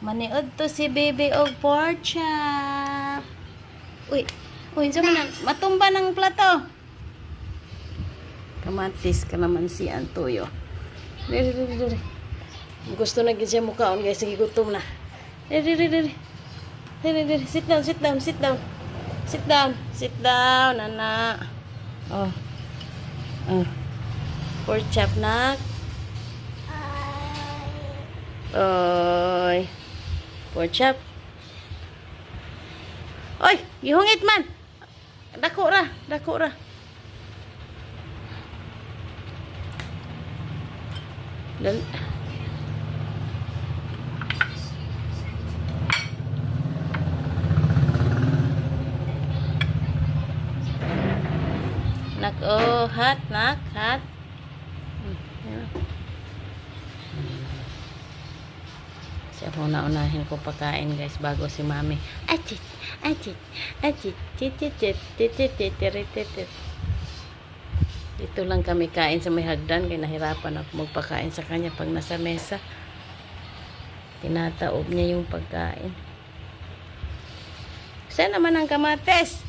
Maniod to si Baby og pork chop. Uy, uy, sa man matumba ng plato. Kamatis ka naman si Antoyo. Diri, diri, diri. Gusto na gid siya mukaon guys, sige gutom na. Diri, diri, diri. Diri, diri, sit down, sit down, sit down. Sit down, sit down, anak. Oh. Oh. Pork chop nak. Oy. Pork chop. Oy, gihungit man. Dako ra, dako ra. Dan nak, oh, hot, nak, hot. Siya po naunahin ko pagkain guys bago si mami. Achit, achit, achit, titit, titit, titit. Dito lang kami kain sa may hagdan kaya nahirapan ako magpakain sa kanya pag nasa mesa. Tinataob niya yung pagkain. Saan naman ang kamates?